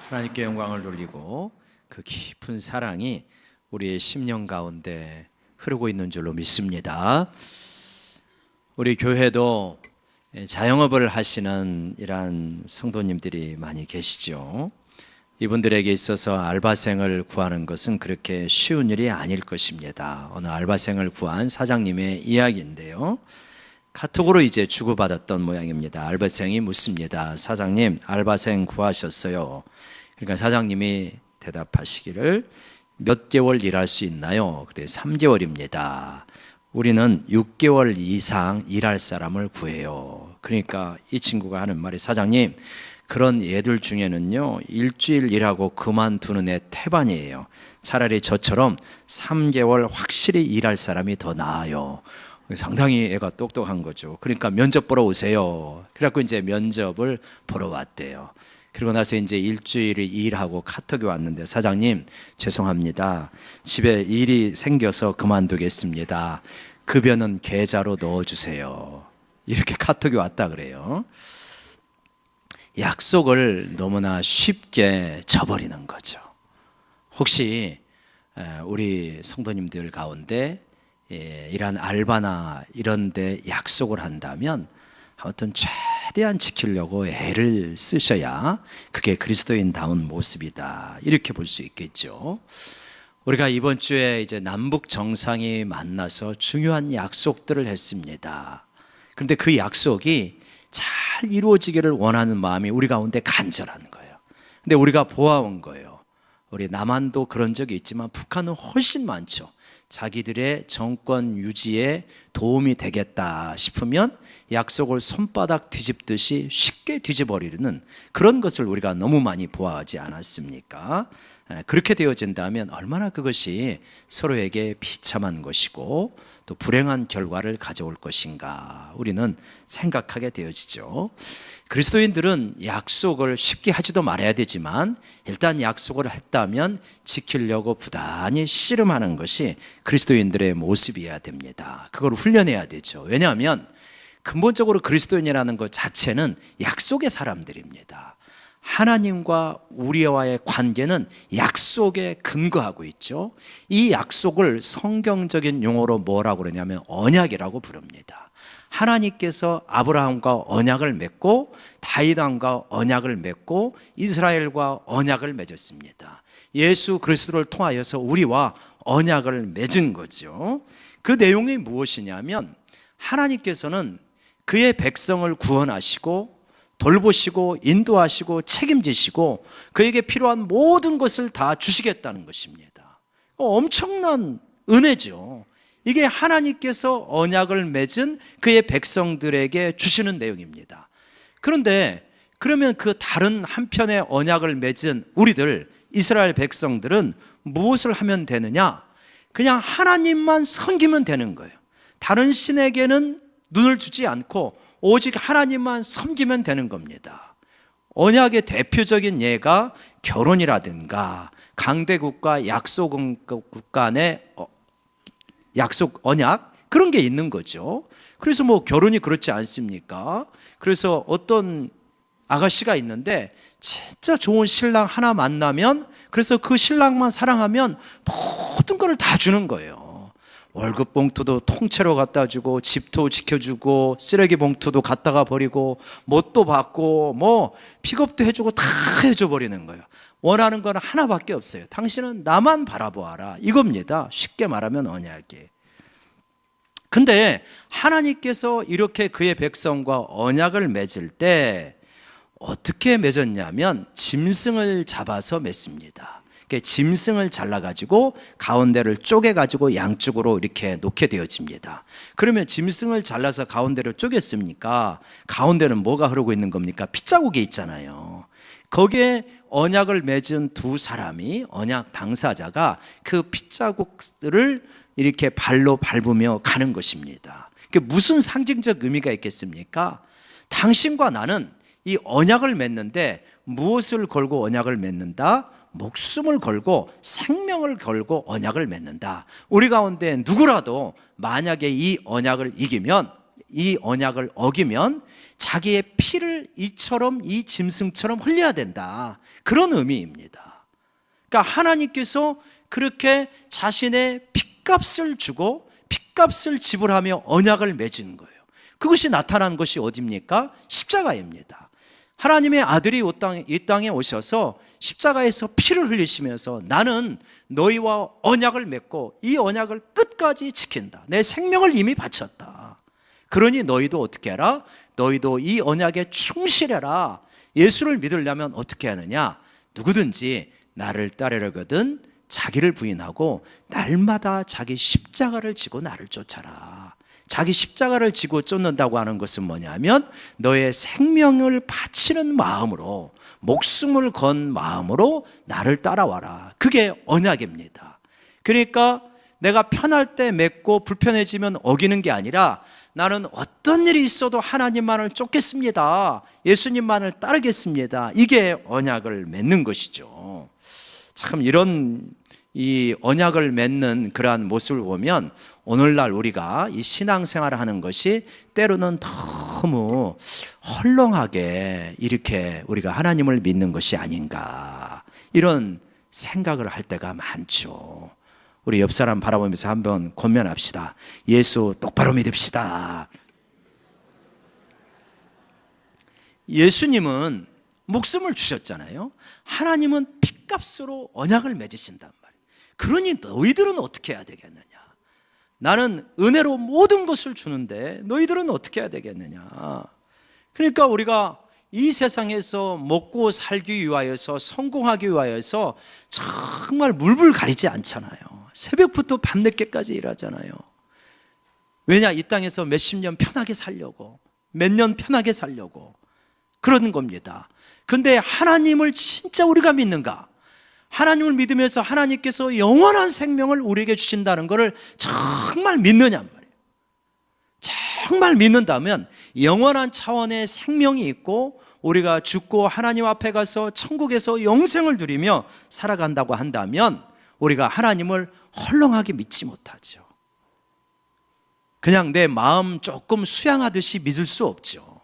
하나님께 영광을 돌리고 그 깊은 사랑이 우리의 심령 가운데 흐르고 있는 줄로 믿습니다. 우리 교회도 자영업을 하시는 이러한 성도님들이 많이 계시죠. 이분들에게 있어서 알바생을 구하는 것은 그렇게 쉬운 일이 아닐 것입니다. 어느 알바생을 구한 사장님의 이야기인데요, 카톡으로 이제 주고받았던 모양입니다. 알바생이 묻습니다. 사장님, 알바생 구하셨어요. 그러니까 사장님이 대답하시기를 몇 개월 일할 수 있나요? 그때 3개월입니다. 우리는 6개월 이상 일할 사람을 구해요. 그러니까 이 친구가 하는 말이, 사장님, 그런 애들 중에는요, 일주일 일하고 그만두는 애 태반이에요. 차라리 저처럼 3개월 확실히 일할 사람이 더 나아요. 상당히 애가 똑똑한 거죠. 그러니까 면접 보러 오세요. 그래갖고 이제 면접을 보러 왔대요. 그리고 나서 이제 일주일을 일하고 카톡이 왔는데, 사장님, 죄송합니다. 집에 일이 생겨서 그만두겠습니다. 급여는 계좌로 넣어주세요. 이렇게 카톡이 왔다 그래요. 약속을 너무나 쉽게 저버리는 거죠. 혹시 우리 성도님들 가운데 이런 알바나 이런 데 약속을 한다면 아무튼 최대한 지키려고 애를 쓰셔야 그게 그리스도인다운 모습이다, 이렇게 볼 수 있겠죠. 우리가 이번 주에 이제 남북 정상이 만나서 중요한 약속들을 했습니다. 그런데 그 약속이 잘 이루어지기를 원하는 마음이 우리 가운데 간절한 거예요. 근데 우리가 보아온 거예요. 우리 남한도 그런 적이 있지만 북한은 훨씬 많죠. 자기들의 정권 유지에 도움이 되겠다 싶으면 약속을 손바닥 뒤집듯이 쉽게 뒤집어버리는 그런 것을 우리가 너무 많이 보아하지 않았습니까? 그렇게 되어진다면 얼마나 그것이 서로에게 비참한 것이고 또 불행한 결과를 가져올 것인가, 우리는 생각하게 되어지죠. 그리스도인들은 약속을 쉽게 하지도 말아야 되지만 일단 약속을 했다면 지키려고 부단히 씨름하는 것이 그리스도인들의 모습이어야 됩니다. 그걸 훈련해야 되죠. 왜냐하면 근본적으로 그리스도인이라는 것 자체는 약속의 사람들입니다. 하나님과 우리와의 관계는 약속에 근거하고 있죠. 이 약속을 성경적인 용어로 뭐라고 그러냐면 언약이라고 부릅니다. 하나님께서 아브라함과 언약을 맺고 다윗 왕과 언약을 맺고 이스라엘과 언약을 맺었습니다. 예수 그리스도를 통하여서 우리와 언약을 맺은 거죠. 그 내용이 무엇이냐면 하나님께서는 그의 백성을 구원하시고 돌보시고 인도하시고 책임지시고 그에게 필요한 모든 것을 다 주시겠다는 것입니다. 엄청난 은혜죠. 이게 하나님께서 언약을 맺은 그의 백성들에게 주시는 내용입니다. 그런데 그러면 그 다른 한편의 언약을 맺은 우리들 이스라엘 백성들은 무엇을 하면 되느냐? 그냥 하나님만 섬기면 되는 거예요. 다른 신에게는 눈을 주지 않고 오직 하나님만 섬기면 되는 겁니다. 언약의 대표적인 예가 결혼이라든가 강대국과 약소국 간의 약속 언약, 그런 게 있는 거죠. 그래서 뭐 결혼이 그렇지 않습니까? 그래서 어떤 아가씨가 있는데 진짜 좋은 신랑 하나 만나면, 그래서 그 신랑만 사랑하면 모든 걸 다 주는 거예요. 월급 봉투도 통째로 갖다 주고 집도 지켜주고 쓰레기 봉투도 갖다가 버리고 뭣도 받고 뭐 픽업도 해주고 다 해줘 버리는 거예요. 원하는 건 하나밖에 없어요. 당신은 나만 바라보아라, 이겁니다. 쉽게 말하면 언약이. 근데 하나님께서 이렇게 그의 백성과 언약을 맺을 때 어떻게 맺었냐면 짐승을 잡아서 맺습니다. 짐승을 잘라가지고 가운데를 쪼개가지고 양쪽으로 이렇게 놓게 되어집니다. 그러면 짐승을 잘라서 가운데를 쪼갰습니까? 가운데는 뭐가 흐르고 있는 겁니까? 핏자국이 있잖아요. 거기에 언약을 맺은 두 사람이, 언약 당사자가 그 핏자국을 이렇게 발로 밟으며 가는 것입니다. 그게 무슨 상징적 의미가 있겠습니까? 당신과 나는 이 언약을 맺는데 무엇을 걸고 언약을 맺는다? 목숨을 걸고 생명을 걸고 언약을 맺는다. 우리 가운데 누구라도 만약에 이 언약을 이기면 이 언약을 어기면 자기의 피를 이처럼 이 짐승처럼 흘려야 된다, 그런 의미입니다. 그러니까 하나님께서 그렇게 자신의 핏값을 주고 핏값을 지불하며 언약을 맺은 거예요. 그것이 나타난 것이 어디입니까? 십자가입니다. 하나님의 아들이 이 땅에 오셔서 십자가에서 피를 흘리시면서 나는 너희와 언약을 맺고 이 언약을 끝까지 지킨다, 내 생명을 이미 바쳤다, 그러니 너희도 어떻게 해라? 너희도 이 언약에 충실해라. 예수를 믿으려면 어떻게 하느냐? 누구든지 나를 따르려거든 자기를 부인하고 날마다 자기 십자가를 지고 나를 쫓아라. 자기 십자가를 지고 쫓는다고 하는 것은 뭐냐면 너의 생명을 바치는 마음으로, 목숨을 건 마음으로 나를 따라와라. 그게 언약입니다. 그러니까 내가 편할 때 맺고 불편해지면 어기는 게 아니라 나는 어떤 일이 있어도 하나님만을 쫓겠습니다, 예수님만을 따르겠습니다, 이게 언약을 맺는 것이죠. 참 이런 이 언약을 맺는 그러한 모습을 보면 오늘날 우리가 이 신앙생활을 하는 것이 때로는 너무 헐렁하게 이렇게 우리가 하나님을 믿는 것이 아닌가, 이런 생각을 할 때가 많죠. 우리 옆 사람 바라보면서 한번 권면합시다. 예수 똑바로 믿읍시다. 예수님은 목숨을 주셨잖아요. 하나님은 핏값으로 언약을 맺으신단 말이에요. 그러니 너희들은 어떻게 해야 되겠느냐? 나는 은혜로 모든 것을 주는데 너희들은 어떻게 해야 되겠느냐? 그러니까 우리가 이 세상에서 먹고 살기 위하여서, 성공하기 위하여서 정말 물불 가리지 않잖아요. 새벽부터 밤늦게까지 일하잖아요. 왜냐? 이 땅에서 몇십 년 편하게 살려고, 몇 년 편하게 살려고 그런 겁니다. 근데 하나님을 진짜 우리가 믿는가? 하나님을 믿으면서 하나님께서 영원한 생명을 우리에게 주신다는 것을 정말 믿느냐 말이에요. 정말 믿는다면 영원한 차원의 생명이 있고 우리가 죽고 하나님 앞에 가서 천국에서 영생을 누리며 살아간다고 한다면 우리가 하나님을 헐렁하게 믿지 못하죠. 그냥 내 마음 조금 수양하듯이 믿을 수 없죠.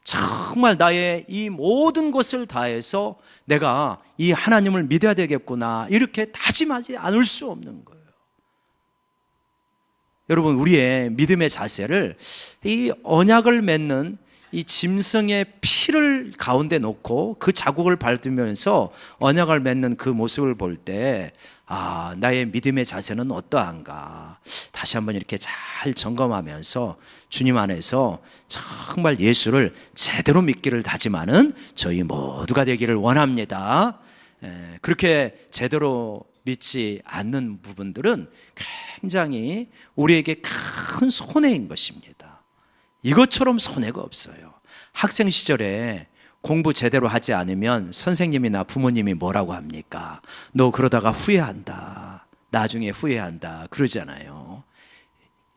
정말 나의 이 모든 것을 다해서 내가 이 하나님을 믿어야 되겠구나, 이렇게 다짐하지 않을 수 없는 거예요. 여러분, 우리의 믿음의 자세를 이 언약을 맺는 이 짐승의 피를 가운데 놓고 그 자국을 밟으면서 언약을 맺는 그 모습을 볼 때, 아, 나의 믿음의 자세는 어떠한가, 다시 한번 이렇게 잘 점검하면서 주님 안에서 정말 예수를 제대로 믿기를 다짐하는 저희 모두가 되기를 원합니다. 그렇게 제대로 믿지 않는 부분들은 굉장히 우리에게 큰 손해인 것입니다. 이것처럼 손해가 없어요. 학생 시절에 공부 제대로 하지 않으면 선생님이나 부모님이 뭐라고 합니까? 너 그러다가 후회한다, 나중에 후회한다 그러잖아요.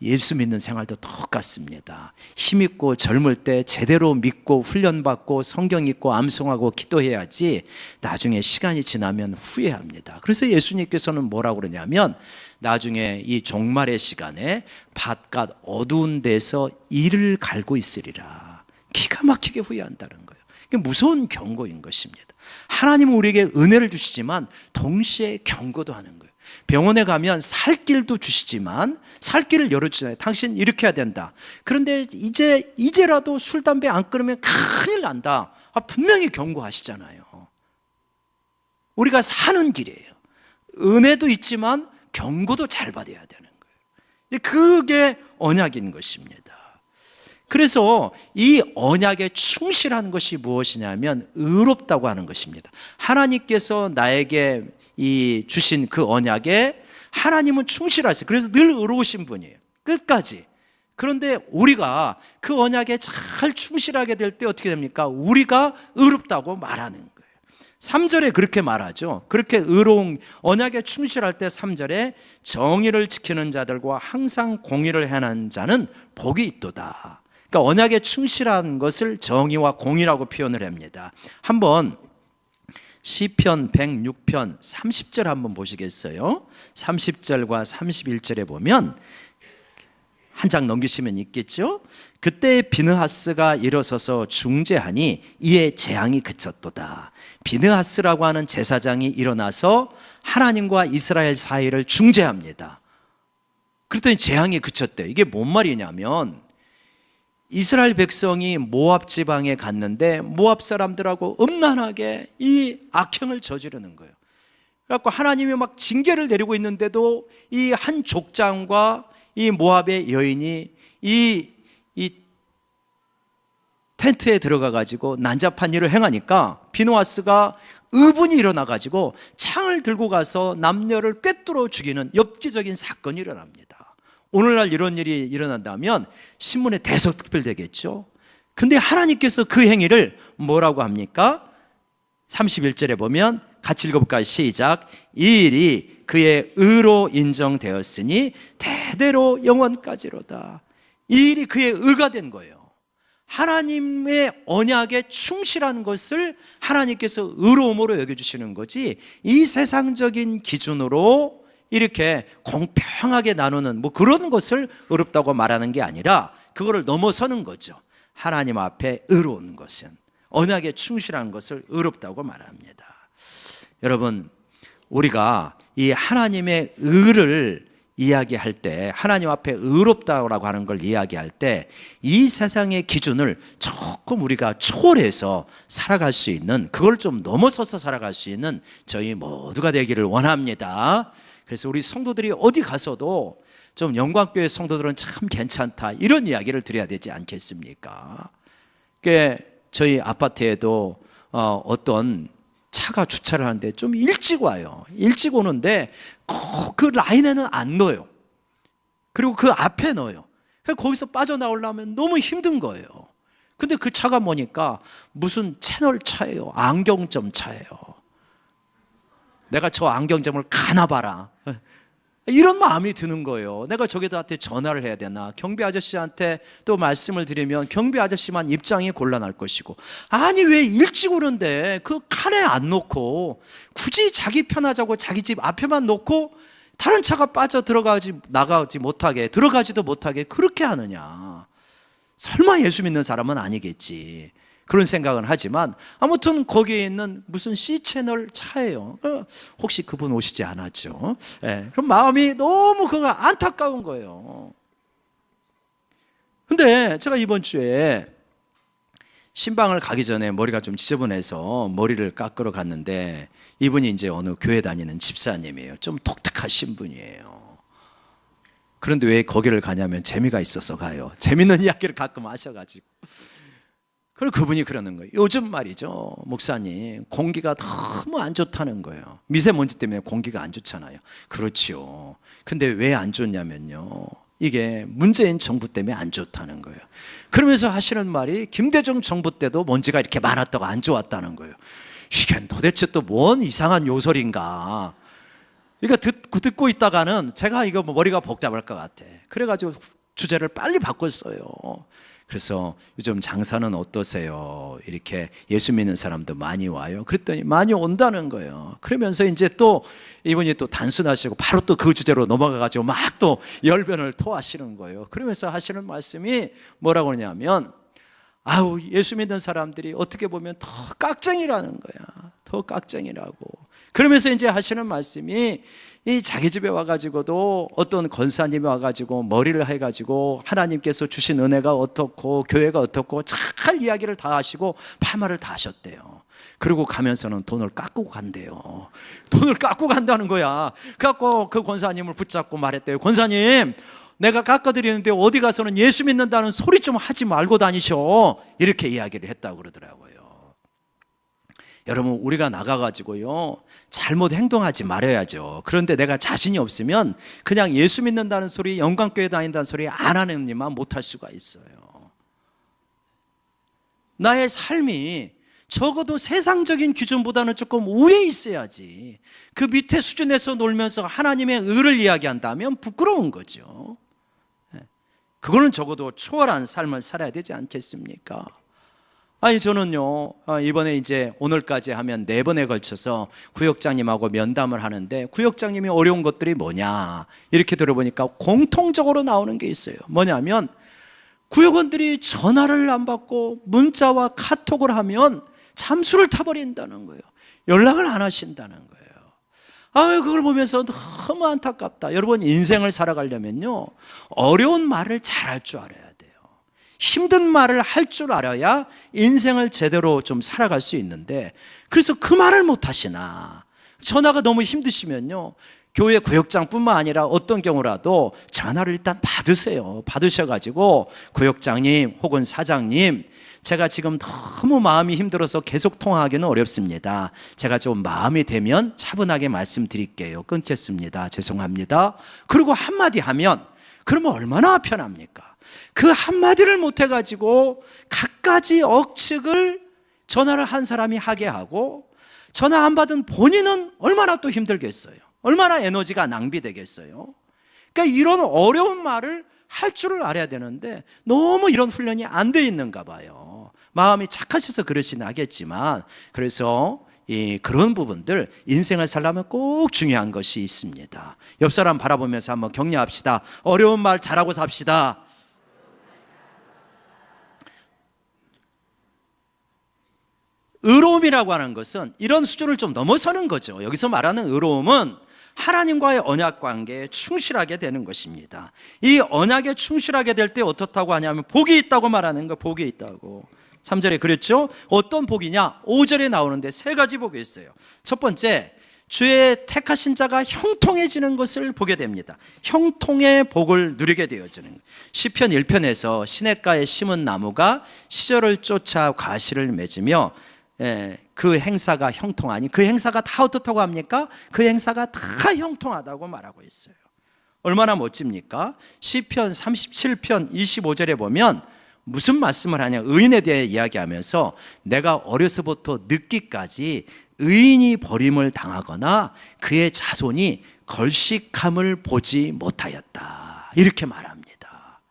예수 믿는 생활도 똑같습니다. 힘있고 젊을 때 제대로 믿고 훈련받고 성경 읽고 암송하고 기도해야지 나중에 시간이 지나면 후회합니다. 그래서 예수님께서는 뭐라고 그러냐면 나중에 이 종말의 시간에 바깥 어두운 데서 이를 갈고 있으리라. 기가 막히게 후회한다는 거예요. 이게 무서운 경고인 것입니다. 하나님은 우리에게 은혜를 주시지만 동시에 경고도 하는 거예요. 병원에 가면 살 길도 주시지만 살 길을 열어주잖아요. 당신 이렇게 해야 된다. 그런데 이제라도 술, 담배 안 끊으면 큰일 난다. 분명히 경고하시잖아요. 우리가 사는 길이에요. 은혜도 있지만 경고도 잘 받아야 되는 거예요. 그게 언약인 것입니다. 그래서 이 언약에 충실한 것이 무엇이냐면 의롭다고 하는 것입니다. 하나님께서 나에게 이 주신 그 언약에 하나님은 충실하세요. 그래서 늘 의로우신 분이에요. 끝까지. 그런데 우리가 그 언약에 잘 충실하게 될 때 어떻게 됩니까? 우리가 의롭다고 말하는 거예요. 3절에 그렇게 말하죠. 그렇게 의로운 언약에 충실할 때 3절에 정의를 지키는 자들과 항상 공의를 행하는 자는 복이 있도다. 그러니까 언약에 충실한 것을 정의와 공의라고 표현을 합니다. 한번 시편 106편 30절 한번 보시겠어요? 30절과 31절에 보면 한 장 넘기시면 있겠죠. 그때 비느하스가 일어서서 중재하니 이에 재앙이 그쳤도다. 비느하스라고 하는 제사장이 일어나서 하나님과 이스라엘 사이를 중재합니다. 그랬더니 재앙이 그쳤대요. 이게 뭔 말이냐면 이스라엘 백성이 모압 지방에 갔는데 모압 사람들하고 음란하게 이 악행을 저지르는 거예요. 그래갖고 하나님이 막 징계를 내리고 있는데도 이 한 족장과 이 모압의 여인이 이 텐트에 들어가 가지고 난잡한 일을 행하니까 비느하스가 의분이 일어나 가지고 창을 들고 가서 남녀를 꿰뚫어 죽이는 엽기적인 사건이 일어납니다. 오늘날 이런 일이 일어난다면 신문에 대서특필되겠죠. 근데 하나님께서 그 행위를 뭐라고 합니까? 31절에 보면 같이 읽어볼까요? 시작. 이 일이 그의 의로 인정되었으니 대대로 영원까지로다. 이 일이 그의 의가 된 거예요. 하나님의 언약에 충실한 것을 하나님께서 의로움으로 여겨주시는 거지, 이 세상적인 기준으로 이렇게 공평하게 나누는 뭐 그런 것을 의롭다고 말하는 게 아니라 그거를 넘어서는 거죠. 하나님 앞에 의로운 것은, 언약에 충실한 것을 의롭다고 말합니다. 여러분, 우리가 이 하나님의 의를 이야기할 때, 하나님 앞에 의롭다고 하는 걸 이야기할 때 이 세상의 기준을 조금 우리가 초월해서 살아갈 수 있는, 그걸 좀 넘어서서 살아갈 수 있는 저희 모두가 되기를 원합니다. 그래서 우리 성도들이 어디 가서도 좀 영광교회 성도들은 참 괜찮다, 이런 이야기를 드려야 되지 않겠습니까? 저희 아파트에도 어떤 차가 주차를 하는데 좀 일찍 와요. 일찍 오는데 꼭 그 라인에는 안 넣어요. 그리고 그 앞에 넣어요. 거기서 빠져나오려면 너무 힘든 거예요. 근데 그 차가 뭐니까 무슨 채널 차예요. 안경점 차예요. 내가 저 안경점을 가나 봐라, 이런 마음이 드는 거예요. 내가 저기한테 전화를 해야 되나, 경비 아저씨한테 또 말씀을 드리면 경비 아저씨만 입장이 곤란할 것이고, 아니 왜 일찍 오는데 그 칸에 안 놓고 굳이 자기 편하자고 자기 집 앞에만 놓고 다른 차가 빠져 나가지 못하게, 들어가지도 못하게 그렇게 하느냐. 설마 예수 믿는 사람은 아니겠지, 그런 생각은 하지만 아무튼 거기에 있는 무슨 C채널 차예요. 혹시 그분 오시지 않았죠? 네. 그럼 마음이 너무 그가 안타까운 거예요. 근데 제가 이번 주에 신방을 가기 전에 머리가 좀 지저분해서 머리를 깎으러 갔는데, 이분이 이제 어느 교회 다니는 집사님이에요. 좀 독특하신 분이에요. 그런데 왜 거기를 가냐면 재미가 있어서 가요. 재밌는 이야기를 가끔 하셔가지고. 그리고 그분이 그러는 거예요. 요즘 말이죠, 목사님, 공기가 너무 안 좋다는 거예요. 미세먼지 때문에 공기가 안 좋잖아요. 그렇지요. 근데 왜 안 좋냐면요, 이게 문재인 정부 때문에 안 좋다는 거예요. 그러면서 하시는 말이 김대중 정부 때도 먼지가 이렇게 많았다고 안 좋았다는 거예요. 이게 도대체 또 뭔 이상한 요설인가. 이거 듣고 있다가는 제가 이거 머리가 복잡할 것 같아. 그래가지고 주제를 빨리 바꿨어요. 그래서 요즘 장사는 어떠세요? 이렇게 예수 믿는 사람도 많이 와요. 그랬더니 많이 온다는 거예요. 그러면서 이제 또 이분이 또 단순하시고 바로 또 그 주제로 넘어가가지고 막 또 열변을 토하시는 거예요. 그러면서 하시는 말씀이 뭐라고 하냐면, 아우, 예수 믿는 사람들이 어떻게 보면 더 깍쟁이라는 거야. 더 깍쟁이라고. 그러면서 이제 하시는 말씀이, 이 자기 집에 와가지고도 어떤 권사님이 와가지고 머리를 해가지고 하나님께서 주신 은혜가 어떻고 교회가 어떻고 잘 이야기를 다 하시고 파마를 다 하셨대요. 그리고 가면서는 돈을 깎고 간대요. 돈을 깎고 간다는 거야. 그래갖고 그 권사님을 붙잡고 말했대요. 권사님, 내가 깎아드리는데 어디 가서는 예수 믿는다는 소리 좀 하지 말고 다니셔, 이렇게 이야기를 했다고 그러더라고요. 여러분, 우리가 나가가지고요, 잘못 행동하지 말아야죠. 그런데 내가 자신이 없으면 그냥 예수 믿는다는 소리, 영광교회 다닌다는 소리 안 하는 일만 못할 수가 있어요. 나의 삶이 적어도 세상적인 기준보다는 조금 위에 있어야지. 그 밑에 수준에서 놀면서 하나님의 의를 이야기한다면 부끄러운 거죠. 그거는 적어도 초월한 삶을 살아야 되지 않겠습니까? 아니 저는요 이번에 이제 오늘까지 하면 4번에 걸쳐서 구역장님하고 면담을 하는데 구역장님이 어려운 것들이 뭐냐 이렇게 들어보니까 공통적으로 나오는 게 있어요. 뭐냐면 구역원들이 전화를 안 받고 문자와 카톡을 하면 잠수를 타버린다는 거예요. 연락을 안 하신다는 거예요. 아유, 그걸 보면서 너무 안타깝다. 여러분, 인생을 살아가려면요 어려운 말을 잘할 줄 알아야 돼요. 힘든 말을 할 줄 알아야 인생을 제대로 좀 살아갈 수 있는데, 그래서 그 말을 못 하시나. 전화가 너무 힘드시면요 교회 구역장뿐만 아니라 어떤 경우라도 전화를 일단 받으세요. 받으셔가지고 구역장님 혹은 사장님, 제가 지금 너무 마음이 힘들어서 계속 통화하기는 어렵습니다. 제가 좀 마음이 되면 차분하게 말씀드릴게요. 끊겠습니다. 죄송합니다. 그리고 한마디 하면 그러면 얼마나 편합니까? 그 한마디를 못해가지고 갖가지 억측을 전화를 한 사람이 하게 하고, 전화 안 받은 본인은 얼마나 또 힘들겠어요. 얼마나 에너지가 낭비되겠어요. 그러니까 이런 어려운 말을 할 줄을 알아야 되는데 너무 이런 훈련이 안 돼 있는가 봐요. 마음이 착하셔서 그러시는 하겠지만, 그래서 그런 부분들, 인생을 살려면 꼭 중요한 것이 있습니다. 옆 사람 바라보면서 한번 격려합시다. 어려운 말 잘하고 삽시다. 의로움이라고 하는 것은 이런 수준을 좀 넘어서는 거죠. 여기서 말하는 의로움은 하나님과의 언약 관계에 충실하게 되는 것입니다. 이 언약에 충실하게 될 때 어떻다고 하냐면 복이 있다고 말하는 거. 복이 있다고 3절에 그랬죠. 어떤 복이냐? 5절에 나오는데 3가지 복이 있어요. 첫 번째, 주의 택하신 자가 형통해지는 것을 보게 됩니다. 형통의 복을 누리게 되어지는 거예요. 시편 1편에서 시냇가에 심은 나무가 시절을 쫓아 과실을 맺으며 그 행사가 형통하니, 그 행사가 다 어떻다고 합니까? 그 행사가 다 형통하다고 말하고 있어요. 얼마나 멋집니까? 시편 37편 25절에 보면 무슨 말씀을 하냐, 의인에 대해 이야기하면서 내가 어려서부터 늙기까지 의인이 버림을 당하거나 그의 자손이 걸식함을 보지 못하였다, 이렇게 말합니다.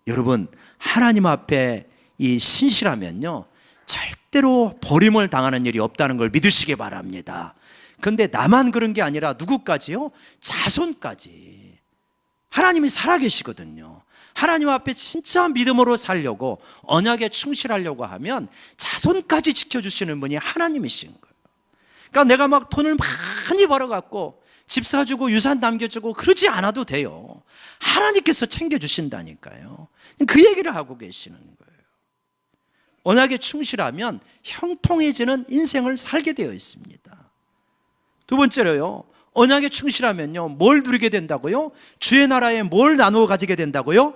여러분, 하나님 앞에 이 신실하면요 절대로 버림을 당하는 일이 없다는 걸 믿으시기 바랍니다. 그런데 나만 그런 게 아니라 누구까지요? 자손까지. 하나님이 살아계시거든요. 하나님 앞에 진짜 믿음으로 살려고, 언약에 충실하려고 하면 자손까지 지켜주시는 분이 하나님이신 거예요. 그러니까 내가 막 돈을 많이 벌어갖고 집 사주고 유산 남겨주고 그러지 않아도 돼요. 하나님께서 챙겨주신다니까요. 그 얘기를 하고 계시는 거예요. 언약에 충실하면 형통해지는 인생을 살게 되어 있습니다. 두 번째로요, 언약에 충실하면요 뭘 누리게 된다고요? 주의 나라에 뭘 나누어 가지게 된다고요?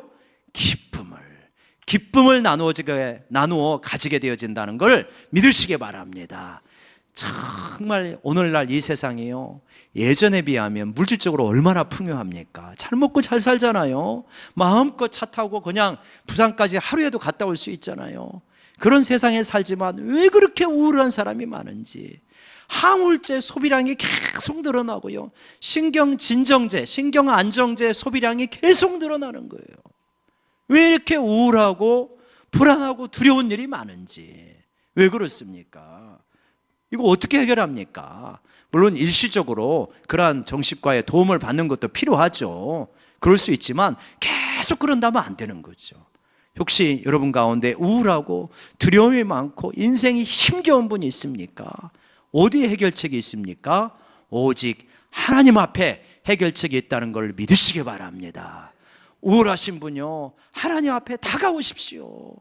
기쁨을 나누어 가지게 되어진다는 걸 믿으시기 바랍니다. 정말 오늘날 이 세상이요 예전에 비하면 물질적으로 얼마나 풍요합니까? 잘 먹고 잘 살잖아요. 마음껏 차 타고 그냥 부산까지 하루에도 갔다 올 수 있잖아요. 그런 세상에 살지만 왜 그렇게 우울한 사람이 많은지, 항우울제 소비량이 계속 늘어나고요, 신경진정제, 신경안정제 소비량이 계속 늘어나는 거예요. 왜 이렇게 우울하고 불안하고 두려운 일이 많은지, 왜 그렇습니까? 이거 어떻게 해결합니까? 물론 일시적으로 그러한 정신과의 도움을 받는 것도 필요하죠. 그럴 수 있지만 계속 그런다면 안 되는 거죠. 혹시 여러분 가운데 우울하고 두려움이 많고 인생이 힘겨운 분이 있습니까? 어디에 해결책이 있습니까? 오직 하나님 앞에 해결책이 있다는 걸 믿으시기 바랍니다. 우울하신 분요, 하나님 앞에 다가오십시오.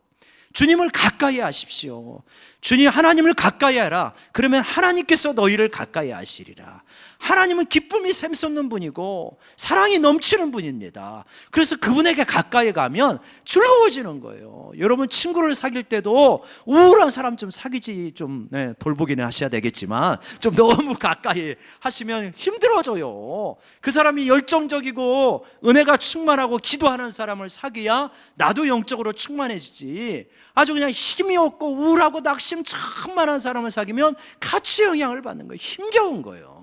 주님을 가까이 하십시오. 주님, 하나님을 가까이 하라. 그러면 하나님께서 너희를 가까이 하시리라. 하나님은 기쁨이 샘솟는 분이고 사랑이 넘치는 분입니다. 그래서 그분에게 가까이 가면 즐거워지는 거예요. 여러분, 친구를 사귈 때도 우울한 사람 좀 사귀지, 좀 돌보기는 하셔야 되겠지만 좀 너무 가까이 하시면 힘들어져요. 그 사람이 열정적이고 은혜가 충만하고 기도하는 사람을 사귀야 나도 영적으로 충만해지지, 아주 그냥 힘이 없고 우울하고 낙심천만한 사람을 사귀면 같이 영향을 받는 거예요. 힘겨운 거예요.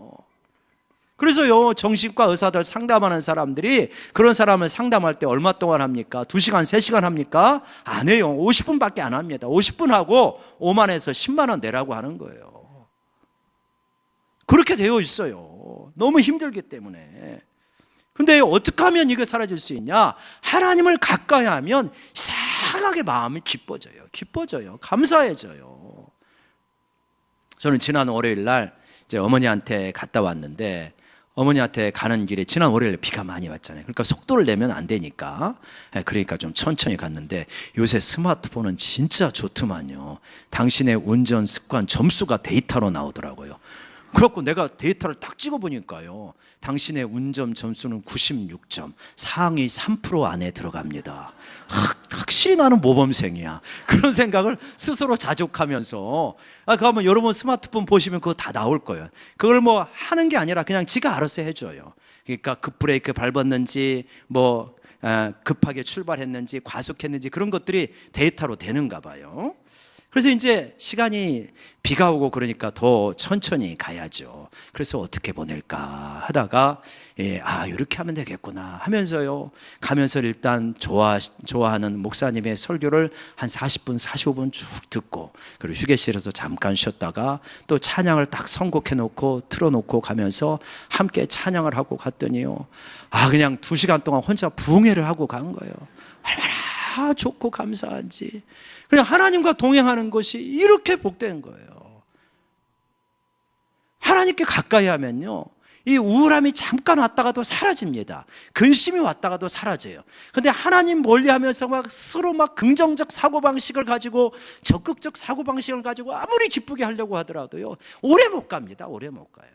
그래서요, 정신과 의사들 상담하는 사람들이 그런 사람을 상담할 때 얼마 동안 합니까? 2시간, 3시간 합니까? 안 해요. 50분밖에 안 합니다. 50분 하고 5만에서 10만 원 내라고 하는 거예요. 그렇게 되어 있어요. 너무 힘들기 때문에. 근데 어떻게 하면 이게 사라질 수 있냐? 하나님을 가까이 하면 이상하게 마음이 기뻐져요. 감사해져요. 저는 지난 월요일 날 이제 어머니한테 갔다 왔는데, 어머니한테 가는 길에 지난 월요일에 비가 많이 왔잖아요. 그러니까 속도를 내면 안 되니까, 그러니까 좀 천천히 갔는데, 요새 스마트폰은 진짜 좋더만요. 당신의 운전 습관 점수가 데이터로 나오더라고요. 그래갖고 내가 데이터를 딱 찍어보니까요, 당신의 운전 점수는 96점, 상위 3% 안에 들어갑니다. 확실히 나는 모범생이야. 그런 생각을 스스로 자족하면서, 그러면 여러분 스마트폰 보시면 그거 다 나올 거예요. 그걸 뭐 하는 게 아니라 그냥 지가 알아서 해줘요. 그러니까 급브레이크 밟았는지, 뭐 급하게 출발했는지, 과속했는지, 그런 것들이 데이터로 되는가 봐요. 그래서 이제 시간이 비가 오고 그러니까 더 천천히 가야죠. 그래서 어떻게 보낼까 하다가, 이렇게 하면 되겠구나 하면서요, 가면서 일단 좋아하는 목사님의 설교를 한 40분, 45분 쭉 듣고, 그리고 휴게실에서 잠깐 쉬었다가 또 찬양을 딱 선곡해 놓고 틀어놓고 가면서 함께 찬양을 하고 갔더니요, 그냥 2시간 동안 혼자 부흥회를 하고 간 거예요. 얼마나 좋고 감사한지. 그냥 하나님과 동행하는 것이 이렇게 복된 거예요. 하나님께 가까이 하면요, 이 우울함이 잠깐 왔다가도 사라집니다. 근심이 왔다가도 사라져요. 근데 하나님 멀리하면서 막 서로 막 긍정적 사고방식을 가지고, 적극적 사고방식을 가지고 아무리 기쁘게 하려고 하더라도요, 오래 못 갑니다. 오래 못 가요.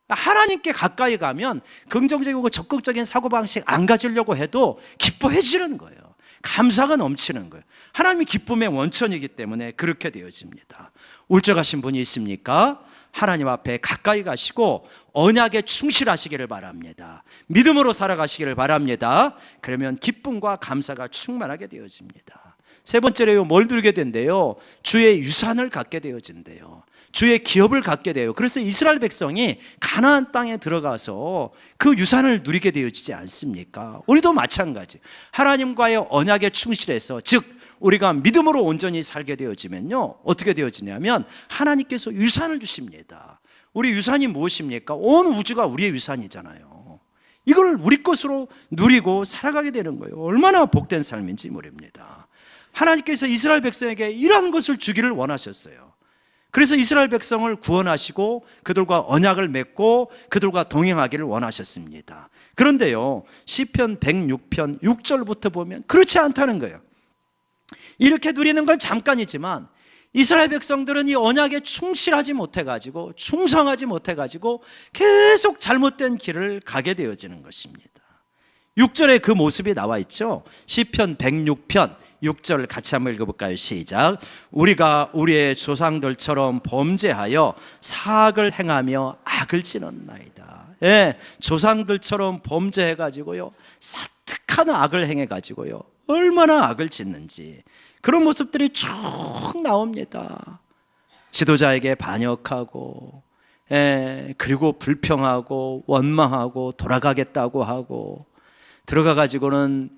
하나님께 가까이 가면 긍정적이고 적극적인 사고방식 안 가지려고 해도 기뻐해지는 거예요. 감사가 넘치는 거예요. 하나님이 기쁨의 원천이기 때문에 그렇게 되어집니다. 울적하신 분이 있습니까? 하나님 앞에 가까이 가시고 언약에 충실하시기를 바랍니다. 믿음으로 살아가시기를 바랍니다. 그러면 기쁨과 감사가 충만하게 되어집니다. 세 번째로요, 뭘 누리게 된대요? 주의 유산을 갖게 되어진대요. 주의 기업을 갖게 돼요. 그래서 이스라엘 백성이 가나안 땅에 들어가서 그 유산을 누리게 되어지지 않습니까? 우리도 마찬가지. 하나님과의 언약에 충실해서, 즉 우리가 믿음으로 온전히 살게 되어지면요, 어떻게 되어지냐면 하나님께서 유산을 주십니다. 우리 유산이 무엇입니까? 온 우주가 우리의 유산이잖아요. 이걸 우리 것으로 누리고 살아가게 되는 거예요. 얼마나 복된 삶인지 모릅니다. 하나님께서 이스라엘 백성에게 이러한 것을 주기를 원하셨어요. 그래서 이스라엘 백성을 구원하시고 그들과 언약을 맺고 그들과 동행하기를 원하셨습니다. 그런데요, 시편 106편 6절부터 보면 그렇지 않다는 거예요. 이렇게 누리는 건 잠깐이지만 이스라엘 백성들은 이 언약에 충실하지 못해가지고, 충성하지 못해가지고 계속 잘못된 길을 가게 되어지는 것입니다. 6절에 그 모습이 나와 있죠. 시편 106편 6절 같이 한번 읽어볼까요? 시작. 우리가 우리의 조상들처럼 범죄하여 사악을 행하며 악을 지었나이다. 조상들처럼 범죄해가지고요, 사특한 악을 행해가지고요, 얼마나 악을 짓는지 그런 모습들이 쭉 나옵니다. 지도자에게 반역하고, 그리고 불평하고 원망하고 돌아가겠다고 하고, 들어가가지고는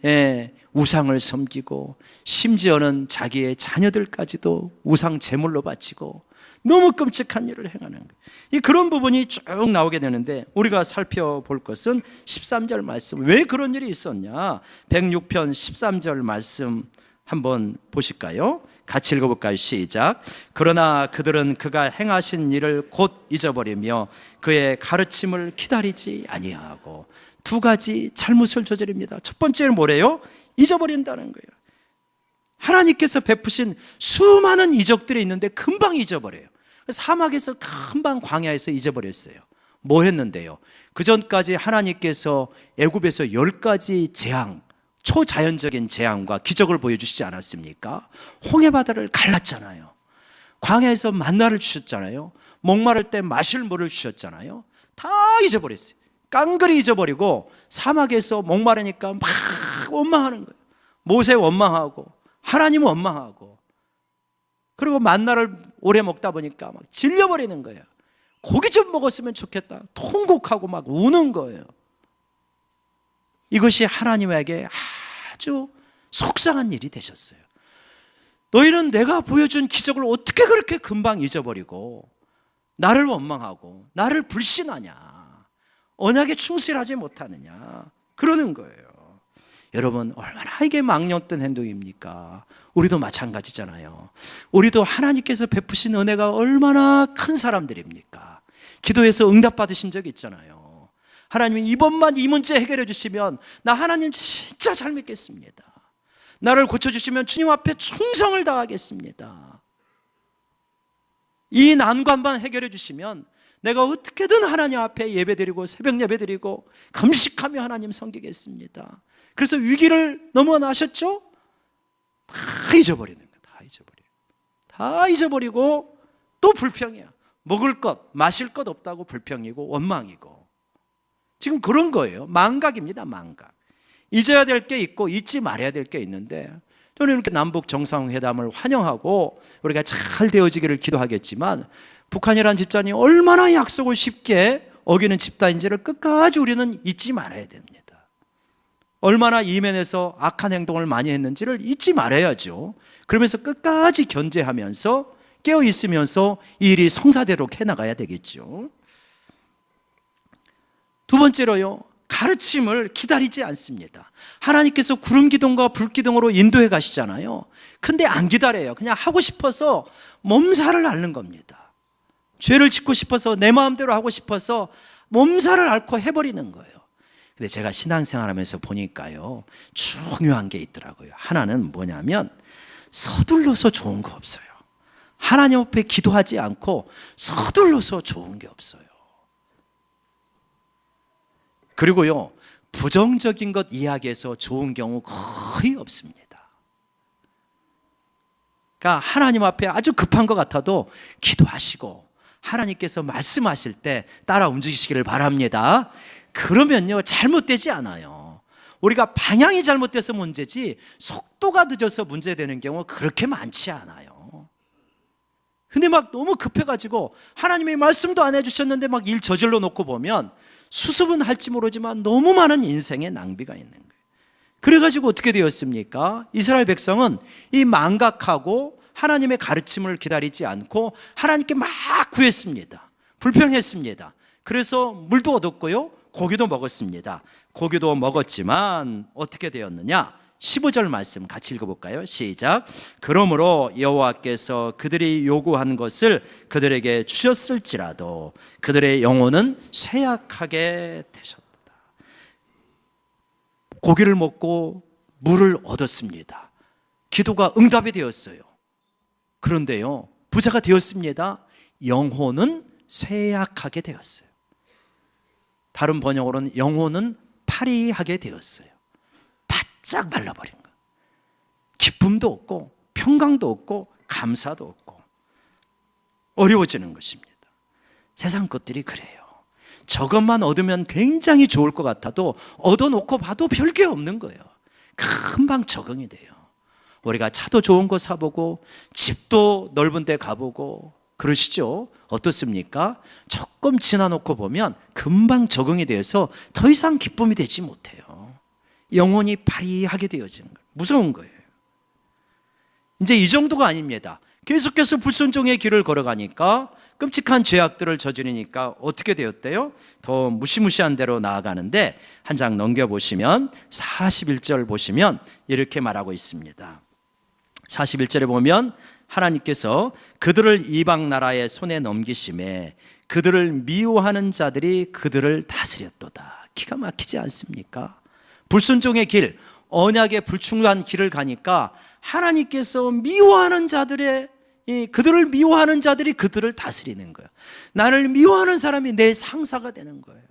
우상을 섬기고, 심지어는 자기의 자녀들까지도 우상 제물로 바치고, 너무 끔찍한 일을 행하는 거예요. 그런 부분이 쭉 나오게 되는데, 우리가 살펴볼 것은 13절 말씀. 왜 그런 일이 있었냐? 106편 13절 말씀 한번 보실까요? 같이 읽어볼까요? 시작. 그러나 그들은 그가 행하신 일을 곧 잊어버리며 그의 가르침을 기다리지 아니하고. 두 가지 잘못을 저지릅니다. 첫 번째는 뭐래요? 잊어버린다는 거예요. 하나님께서 베푸신 수많은 이적들이 있는데 금방 잊어버려요. 사막에서 금방 광야에서 잊어버렸어요. 뭐 했는데요? 그 전까지 하나님께서 애굽에서 10가지 재앙, 초자연적인 재앙과 기적을 보여주시지 않았습니까? 홍해바다를 갈랐잖아요. 광야에서 만나를 주셨잖아요. 목마를 때 마실 물을 주셨잖아요. 다 잊어버렸어요. 깡그리 잊어버리고 사막에서 목마르니까 막 원망하는 거예요. 모세 원망하고 하나님 원망하고, 그리고 만나를 오래 먹다 보니까 막 질려버리는 거예요. 고기 좀 먹었으면 좋겠다. 통곡하고 막 우는 거예요. 이것이 하나님에게 아주 속상한 일이 되셨어요. 너희는 내가 보여준 기적을 어떻게 그렇게 금방 잊어버리고 나를 원망하고 나를 불신하냐, 언약에 충실하지 못하느냐, 그러는 거예요. 여러분, 얼마나 이게 망령된 행동입니까? 우리도 마찬가지잖아요. 우리도 하나님께서 베푸신 은혜가 얼마나 큰 사람들입니까? 기도해서 응답받으신 적 있잖아요. 하나님이 이번만 이 문제 해결해 주시면 나 하나님 진짜 잘 믿겠습니다. 나를 고쳐주시면 주님 앞에 충성을 다하겠습니다. 이 난관만 해결해 주시면 내가 어떻게든 하나님 앞에 예배드리고 새벽 예배드리고 금식하며 하나님 섬기겠습니다. 그래서 위기를 넘어나셨죠? 다 잊어버리는 거예요. 다 잊어버리고 또 불평이야. 먹을 것, 마실 것 없다고 불평이고 원망이고. 지금 그런 거예요. 망각입니다. 망각. 잊어야 될 게 있고 잊지 말아야 될 게 있는데, 저는 이렇게 남북 정상회담을 환영하고 우리가 잘 되어지기를 기도하겠지만, 북한이라는 집단이 얼마나 약속을 쉽게 어기는 집단인지를 끝까지 우리는 잊지 말아야 됩니다. 얼마나 이면에서 악한 행동을 많이 했는지를 잊지 말아야죠. 그러면서 끝까지 견제하면서 깨어 있으면서 이 일이 성사대로 해나가야 되겠죠. 두 번째로요, 가르침을 기다리지 않습니다. 하나님께서 구름 기둥과 불 기둥으로 인도해 가시잖아요. 근데 안 기다려요. 그냥 하고 싶어서 몸살을 앓는 겁니다. 죄를 짓고 싶어서, 내 마음대로 하고 싶어서 몸살을 앓고 해버리는 거예요. 근데 제가 신앙생활하면서 보니까요, 중요한 게 있더라고요. 하나는 뭐냐면 서둘러서 좋은 거 없어요. 하나님 앞에 기도하지 않고 서둘러서 좋은 게 없어요. 그리고요, 부정적인 것 이야기해서 좋은 경우 거의 없습니다. 그러니까 하나님 앞에 아주 급한 것 같아도 기도하시고 하나님께서 말씀하실 때 따라 움직이시기를 바랍니다. 그러면요, 잘못되지 않아요. 우리가 방향이 잘못돼서 문제지 속도가 늦어서 문제되는 경우 그렇게 많지 않아요. 근데 막 너무 급해가지고 하나님의 말씀도 안 해주셨는데 막 일 저질러 놓고 보면 수습은 할지 모르지만 너무 많은 인생의 낭비가 있는 거예요. 그래가지고 어떻게 되었습니까? 이스라엘 백성은 이 망각하고 하나님의 가르침을 기다리지 않고 하나님께 막 구했습니다. 불평했습니다. 그래서 물도 얻었고요, 고기도 먹었습니다. 고기도 먹었지만 어떻게 되었느냐? 15절 말씀 같이 읽어볼까요? 시작. 그러므로 여호와께서 그들이 요구한 것을 그들에게 주셨을지라도 그들의 영혼은 쇠약하게 되셨다. 고기를 먹고 물을 얻었습니다. 기도가 응답이 되었어요. 그런데요, 부자가 되었습니다. 영혼은 쇠약하게 되었어요. 다른 번역으로는 영혼은 파리하게 되었어요. 바짝 말라버린 거. 기쁨도 없고 평강도 없고 감사도 없고 어려워지는 것입니다. 세상 것들이 그래요. 저것만 얻으면 굉장히 좋을 것 같아도 얻어놓고 봐도 별게 없는 거예요. 금방 적응이 돼요. 우리가 차도 좋은 거 사보고 집도 넓은 데 가보고 그러시죠? 어떻습니까? 조금 지나놓고 보면 금방 적응이 되어서 더 이상 기쁨이 되지 못해요. 영혼이 파리하게 되어지는 거예요. 무서운 거예요. 이제 이 정도가 아닙니다. 계속해서 불순종의 길을 걸어가니까 끔찍한 죄악들을 저지르니까 어떻게 되었대요? 더 무시무시한 대로 나아가는데, 한 장 넘겨보시면 41절 보시면 이렇게 말하고 있습니다. 41절에 보면 하나님께서 그들을 이방 나라의 손에 넘기심에 그들을 미워하는 자들이 그들을 다스렸도다. 기가 막히지 않습니까? 불순종의 길, 언약의 불충한 길을 가니까 하나님께서 미워하는 자들의, 그들을 미워하는 자들이 그들을 다스리는 거예요. 나를 미워하는 사람이 내 상사가 되는 거예요.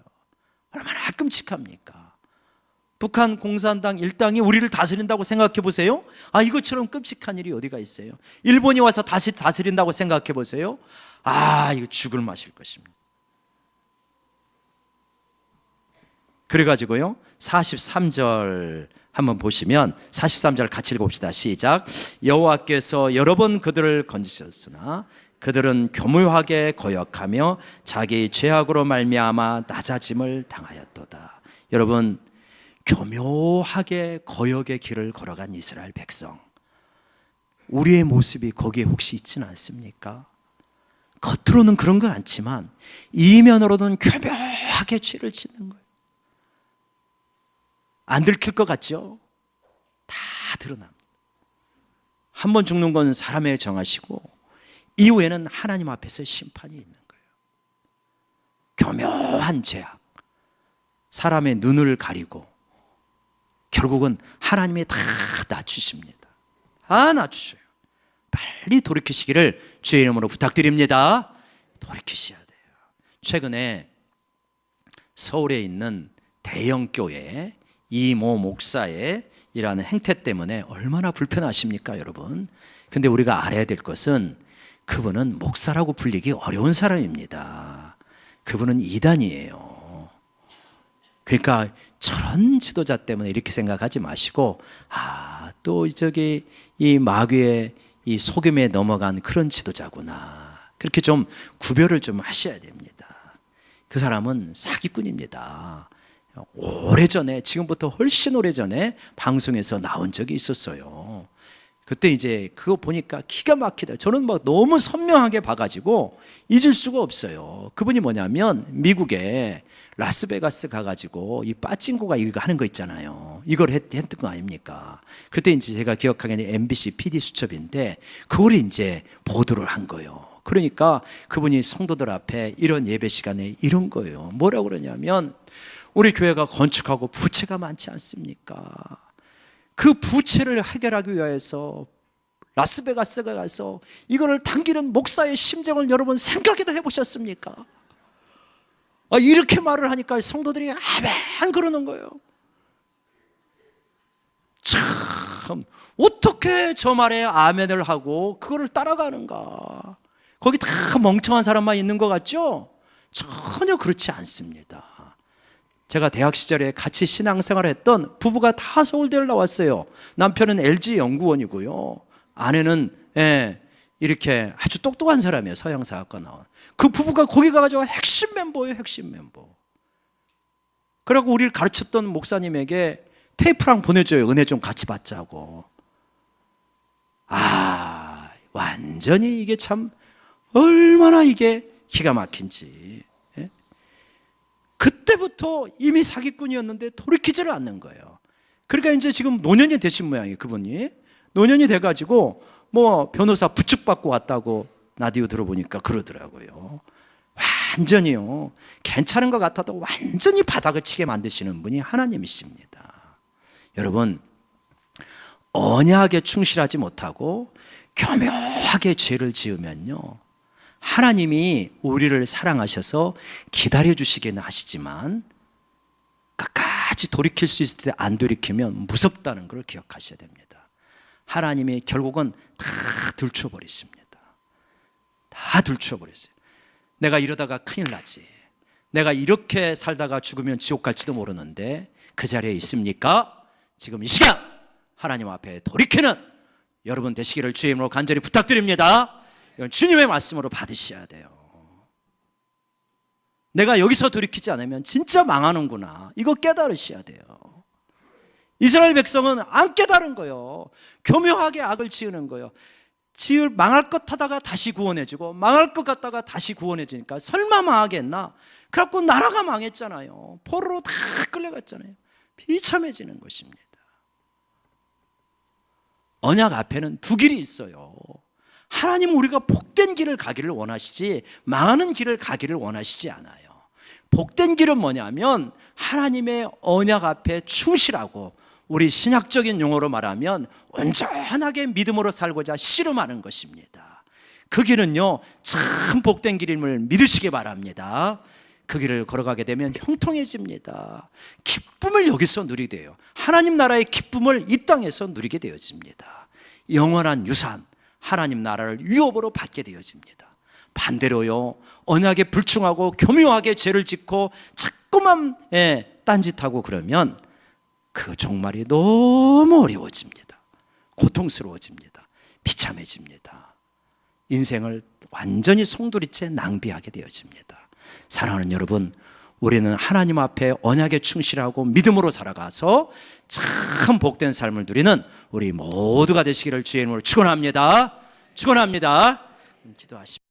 얼마나 끔찍합니까? 북한 공산당 일당이 우리를 다스린다고 생각해 보세요. 이것처럼 끔찍한 일이 어디가 있어요? 일본이 와서 다시 다스린다고 생각해 보세요. 이거 죽을 맛일 것입니다. 그래가지고요, 43절 한번 보시면 43절 같이 읽어봅시다. 시작. 여호와께서 여러 번 그들을 건지셨으나 그들은 교묘하게 거역하며 자기 죄악으로 말미암아 낮아짐을 당하였도다. 여러분, 교묘하게 거역의 길을 걸어간 이스라엘 백성, 우리의 모습이 거기에 혹시 있지는 않습니까? 겉으로는 그런 건 않지만 이면으로는 교묘하게 죄를 짓는 거예요. 안 들킬 것 같죠? 다 드러납니다. 한 번 죽는 건 사람의 정하시고 이후에는 하나님 앞에서 심판이 있는 거예요. 교묘한 죄악, 사람의 눈을 가리고 결국은 하나님이 다 낮추십니다. 다 낮추셔요. 빨리 돌이키시기를 주의 이름으로 부탁드립니다. 돌이키셔야 돼요. 최근에 서울에 있는 대형 교회 이모 목사의 이라는 행태 때문에 얼마나 불편하십니까, 여러분? 근데 우리가 알아야 될 것은 그분은 목사라고 불리기 어려운 사람입니다. 그분은 이단이에요. 그러니까 저런 지도자 때문에 이렇게 생각하지 마시고, 또 저기 이 마귀의 이 속임에 넘어간 그런 지도자구나, 그렇게 좀 구별을 좀 하셔야 됩니다. 그 사람은 사기꾼입니다. 오래전에, 지금부터 훨씬 오래전에 방송에서 나온 적이 있었어요. 그때 이제 그거 보니까 기가 막히다. 저는 막 너무 선명하게 봐가지고 잊을 수가 없어요. 그분이 뭐냐면 미국에 라스베가스 가가지고 이 빠찡코가 이거 하는 거 있잖아요. 이걸 했던 거 아닙니까? 그때 이제 제가 기억하기에는 MBC PD 수첩인데 그걸 이제 보도를 한 거예요. 그러니까 그분이 성도들 앞에 이런 예배 시간에 이런 거예요. 뭐라고 그러냐면, 우리 교회가 건축하고 부채가 많지 않습니까? 그 부채를 해결하기 위해서 라스베가스에 가서 이거를 당기는 목사의 심정을 여러분 생각이나 해보셨습니까? 이렇게 말을 하니까 성도들이 아멘 그러는 거예요. 참, 어떻게 저 말에 아멘을 하고 그거를 따라가는가? 거기 다 멍청한 사람만 있는 것 같죠? 전혀 그렇지 않습니다. 제가 대학 시절에 같이 신앙생활을 했던 부부가 다 서울대를 나왔어요. 남편은 LG 연구원이고요. 아내는 이렇게 아주 똑똑한 사람이에요. 서양사학과 나온. 그 부부가 거기 가가지고 핵심 멤버예요. 핵심 멤버. 그래갖고 우리를 가르쳤던 목사님에게 테이프랑 보내줘요. 은혜 좀 같이 받자고. 완전히 이게 참 얼마나 이게 기가 막힌지. 그때부터 이미 사기꾼이었는데 돌이키지를 않는 거예요. 그러니까 이제 지금 노년이 되신 모양이에요. 그분이 노년이 돼가지고 뭐 변호사 부축받고 왔다고 라디오 들어보니까 그러더라고요. 완전히요, 괜찮은 것 같아도 완전히 바닥을 치게 만드시는 분이 하나님이십니다. 여러분, 언약에 충실하지 못하고 교묘하게 죄를 지으면요, 하나님이 우리를 사랑하셔서 기다려주시기는 하시지만 끝까지 돌이킬 수 있을 때 안 돌이키면 무섭다는 걸 기억하셔야 됩니다. 하나님이 결국은 다 들춰버리십니다. 다 들춰버렸어요. 내가 이러다가 큰일 나지, 내가 이렇게 살다가 죽으면 지옥 갈지도 모르는데 그 자리에 있습니까? 지금 이 시간 하나님 앞에 돌이키는 여러분 되시기를 주의 이름으로 간절히 부탁드립니다. 이건 주님의 말씀으로 받으셔야 돼요. 내가 여기서 돌이키지 않으면 진짜 망하는구나, 이거 깨달으셔야 돼요. 이스라엘 백성은 안 깨달은 거예요. 교묘하게 악을 지으는 거예요. 망할 것 하다가 다시 구원해주고 망할 것 같다가 다시 구원해주니까 설마 망하겠나? 그래갖고 나라가 망했잖아요. 포로로 다 끌려갔잖아요. 비참해지는 것입니다. 언약 앞에는 두 길이 있어요. 하나님은 우리가 복된 길을 가기를 원하시지 망하는 길을 가기를 원하시지 않아요. 복된 길은 뭐냐면 하나님의 언약 앞에 충실하고, 우리 신약적인 용어로 말하면 온전하게 믿음으로 살고자 씨름하는 것입니다. 그 길은요, 참 복된 길임을 믿으시기 바랍니다. 그 길을 걸어가게 되면 형통해집니다. 기쁨을 여기서 누리게 돼요. 하나님 나라의 기쁨을 이 땅에서 누리게 되어집니다. 영원한 유산, 하나님 나라를 유업으로 받게 되어집니다. 반대로요, 언약에 불충하고 교묘하게 죄를 짓고 자꾸만 딴짓하고 그러면 그 종말이 너무 어려워집니다. 고통스러워집니다. 비참해집니다. 인생을 완전히 송두리째 낭비하게 되어집니다. 사랑하는 여러분, 우리는 하나님 앞에 언약에 충실하고 믿음으로 살아가서 참 복된 삶을 누리는 우리 모두가 되시기를 주의 이름으로 축원합니다. 축원합니다. 기도하십시오.